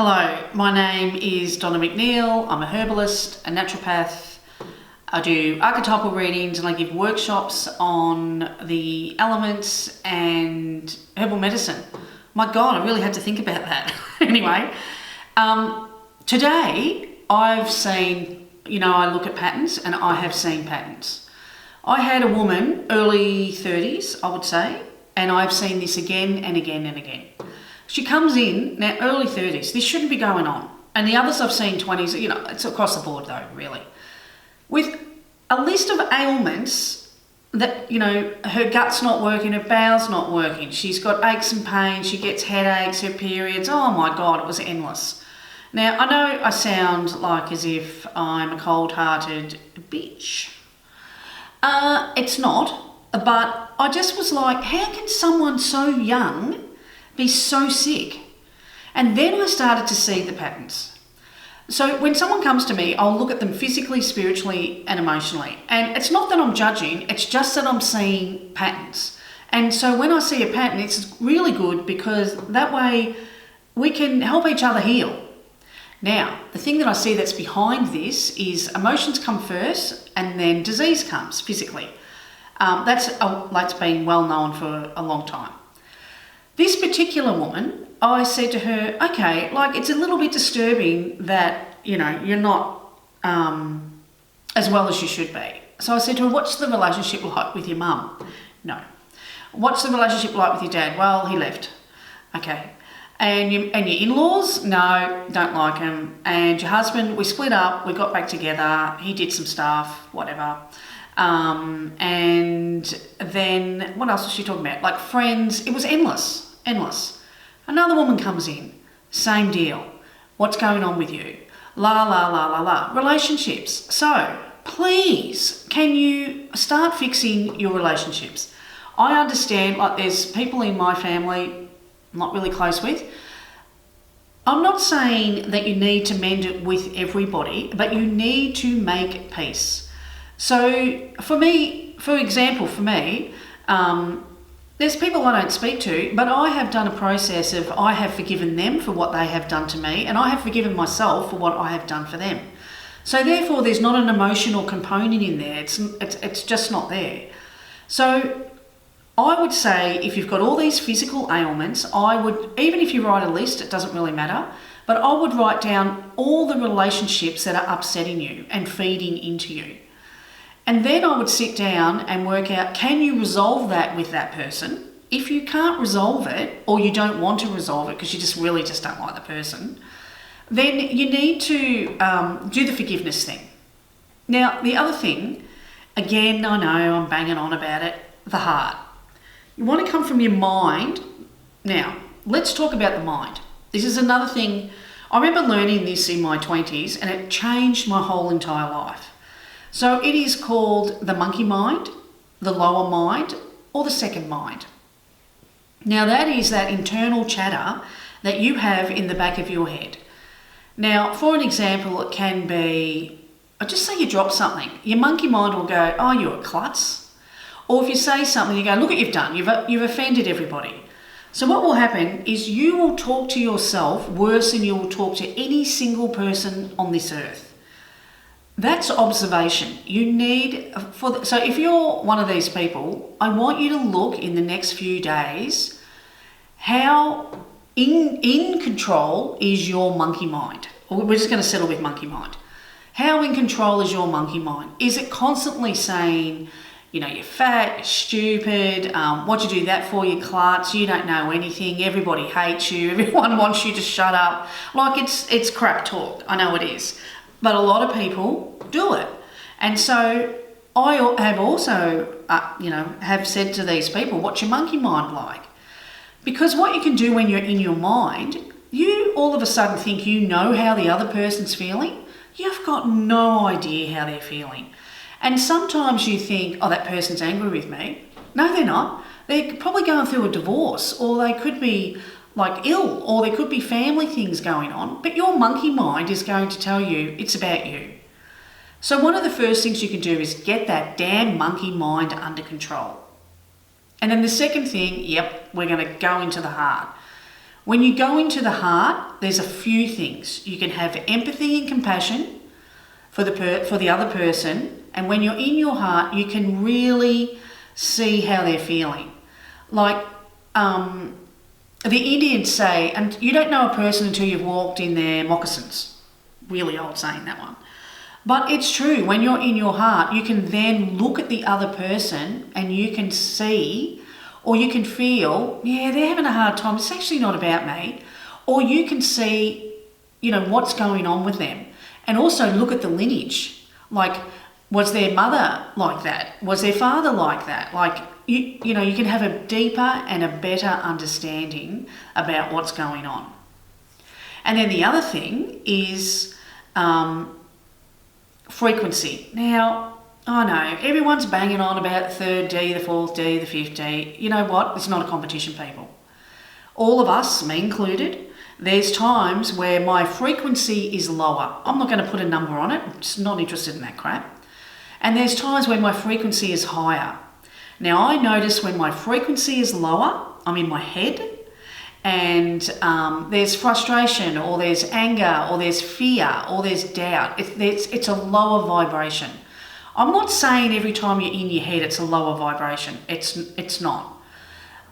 Hello, my name is Donna McNeil. I'm a herbalist, a naturopath. I do archetypal readings and I give workshops on the elements and herbal medicine. My God, I really had to think about that. Anyway, today I've seen, I look at patterns and I have seen patterns. I had a woman, early 30s, I would say, and I've seen this again and again and again. She comes in, now early 30s, this shouldn't be going on. And the others I've seen 20s, it's across the board though, really. With a list of ailments that, her gut's not working, her bowel's not working, she's got aches and pains, she gets headaches, her periods, oh my God, it was endless. Now, I know I sound like as if I'm a cold-hearted bitch. It's not, but I just was like, how can someone so young be so sick? And then I started to see the patterns. So when someone comes to me, I'll look at them physically, spiritually, and emotionally. And it's not that I'm judging, it's just that I'm seeing patterns. And so when I see a pattern, it's really good because that way we can help each other heal. Now, the thing that I see that's behind this is emotions come first and then disease comes physically. That's been well known for a long time. This particular woman, I said to her, okay, it's a little bit disturbing that, you're not as well as you should be. So I said to her, what's the relationship like with your mum? No. What's the relationship like with your dad? Well, he left. Okay. And your in-laws? No, don't like him. And your husband, we split up, we got back together, he did some stuff, whatever. And then, what else was she talking about? Like friends, it was endless. Another woman comes in, same deal. What's going on with you? La, la, la, la, la. Relationships. So, please, can you start fixing your relationships? I understand, there's people in my family I'm not really close with. I'm not saying that you need to mend it with everybody, but you need to make peace. So, for example, there's people I don't speak to, but I have done a process of I have forgiven them for what they have done to me, and I have forgiven myself for what I have done for them. So therefore, there's not an emotional component in there. It's just not there. So I would say if you've got all these physical ailments, even if you write a list, it doesn't really matter, but I would write down all the relationships that are upsetting you and feeding into you. And then I would sit down and work out, can you resolve that with that person? If you can't resolve it, or you don't want to resolve it because you just don't like the person, then you need to do the forgiveness thing. Now, the other thing, again, I know I'm banging on about it, the heart. You want to come from your mind. Now, let's talk about the mind. This is another thing. I remember learning this in my 20s and it changed my whole entire life. So it is called the monkey mind, the lower mind, or the second mind. Now that is that internal chatter that you have in the back of your head. Now, for an example, it can be, just say you drop something. Your monkey mind will go, oh, you're a klutz. Or if you say something, you go, look what you've done. You've offended everybody. So what will happen is you will talk to yourself worse than you will talk to any single person on this earth. That's observation. So if you're one of these people, I want you to look in the next few days how in control is your monkey mind. We're just going to settle with monkey mind. How in control is your monkey mind? Is it constantly saying, you're fat, you're stupid, what'd you do that for, you klutz, you don't know anything, everybody hates you, everyone wants you to shut up. It's crap talk, I know it is. But a lot of people do it. And so I have also, have said to these people, what's your monkey mind like? Because what you can do when you're in your mind, you all of a sudden think you know how the other person's feeling. You've got no idea how they're feeling. And sometimes you think, oh, that person's angry with me. No, they're not. They're probably going through a divorce, or they could be ill, or there could be family things going on, but your monkey mind is going to tell you it's about you. So one of the first things you can do is get that damn monkey mind under control. And then the second thing, we're going to go into the heart. When you go into the heart, there's a few things. You can have empathy and compassion for the other person, and when you're in your heart, you can really see how they're feeling. Like the Indians say, and you don't know a person until you've walked in their moccasins. Really old saying, that one. But it's true, when you're in your heart, you can then look at the other person and you can see, or you can feel, yeah, they're having a hard time. It's actually not about me. Or you can see, what's going on with them. And also look at the lineage. Like, was their mother like that? Was their father like that? Like, you can have a deeper and a better understanding about what's going on. And then the other thing is frequency. Now, I know everyone's banging on about the third D, the fourth D, the fifth D. You know what? It's not a competition, people. All of us, me included, there's times where my frequency is lower. I'm not going to put a number on it. I'm just not interested in that crap. And there's times when my frequency is higher. Now, I notice when my frequency is lower, I'm in my head, and there's frustration, or there's anger, or there's fear, or there's doubt. It's a lower vibration. I'm not saying every time you're in your head it's a lower vibration. It's not.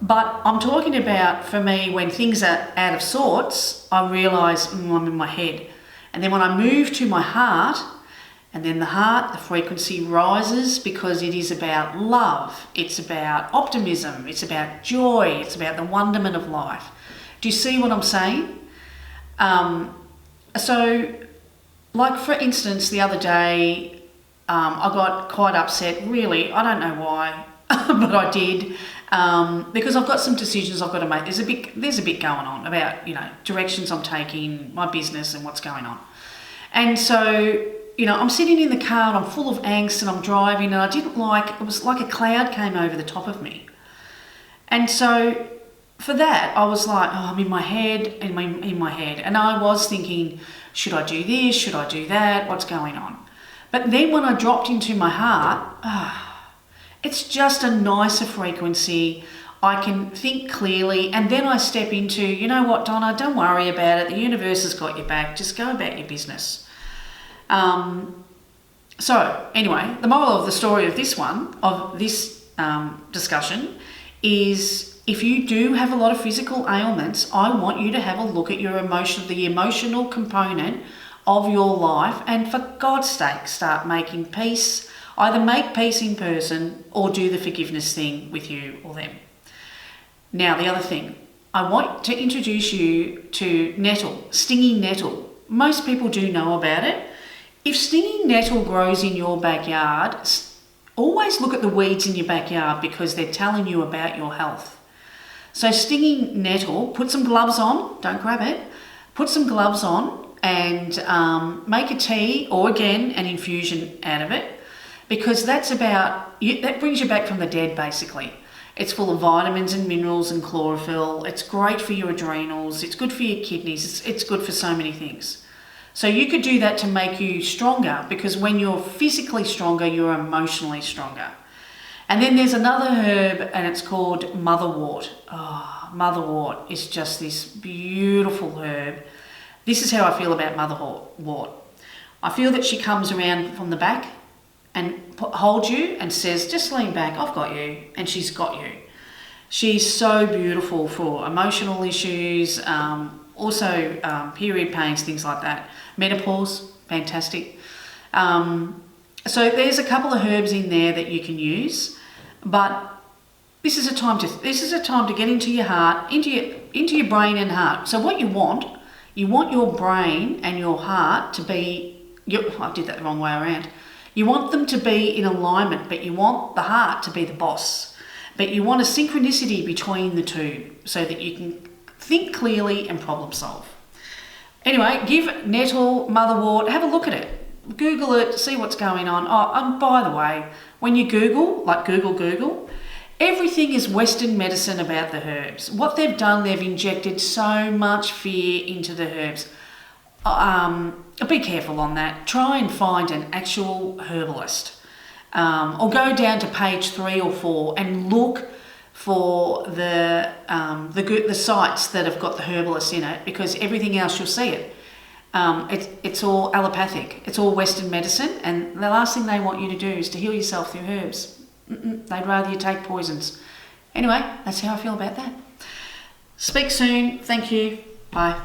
But I'm talking about, for me, when things are out of sorts, I realise I'm in my head. And then when I move to my heart, and then the frequency rises, because it is about love. It's about optimism. It's about joy. It's about the wonderment of life. Do you see what I'm saying? So, like for instance, the other day, I got quite upset. Really, I don't know why, but I did, because I've got some decisions I've got to make. There's a bit going on about directions I'm taking, my business, and what's going on. And so, I'm sitting in the car and I'm full of angst, and I'm driving, and it was like a cloud came over the top of me. And so for that, I was like, I'm in my head, and I was thinking, should I do this? Should I do that? What's going on? But then when I dropped into my heart, it's just a nicer frequency. I can think clearly, and then I step into, you know what, Donna, don't worry about it. The universe has got your back. Just go about your business. So anyway, the moral of the story of this discussion is, if you do have a lot of physical ailments, I want you to have a look at the emotional component of your life, and for God's sake, start making peace. Either make peace in person or do the forgiveness thing with you or them. Now, the other thing, I want to introduce you to nettle, stinging nettle. Most people do know about it. If stinging nettle grows in your backyard, always look at the weeds in your backyard, because they're telling you about your health. So stinging nettle, put some gloves on, don't grab it, put some gloves on, and make a tea, or again, an infusion out of it, because that brings you back from the dead, basically. It's full of vitamins and minerals and chlorophyll. It's great for your adrenals. It's good for your kidneys. It's good for so many things. So you could do that to make you stronger, because when you're physically stronger, you're emotionally stronger. And then there's another herb, and it's called motherwort. Oh, motherwort is just this beautiful herb. This is how I feel about motherwort. I feel that she comes around from the back and holds you and says, just lean back, I've got you. And she's got you. She's so beautiful for emotional issues, also period pains, things like that. Menopause, fantastic. So there's a couple of herbs in there that you can use, but this is a time to get into your heart, into your brain and heart. So what you want your brain and your heart to be. I did that the wrong way around. You want them to be in alignment, but you want the heart to be the boss. But you want a synchronicity between the two, so that you can think clearly and problem solve. Anyway, give nettle, motherwort, have a look at it. Google it, see what's going on. Oh, and by the way, when you Google, like Google, everything is Western medicine about the herbs. What they've done, they've injected so much fear into the herbs. Be careful on that. Try and find an actual herbalist. Or go down to page 3 or 4 and look for the sites that have got the herbalists in it, because everything else you'll see it. It's all allopathic. It's all Western medicine, and the last thing they want you to do is to heal yourself through herbs. They'd rather you take poisons. Anyway, that's how I feel about that. Speak soon. Thank you. Bye.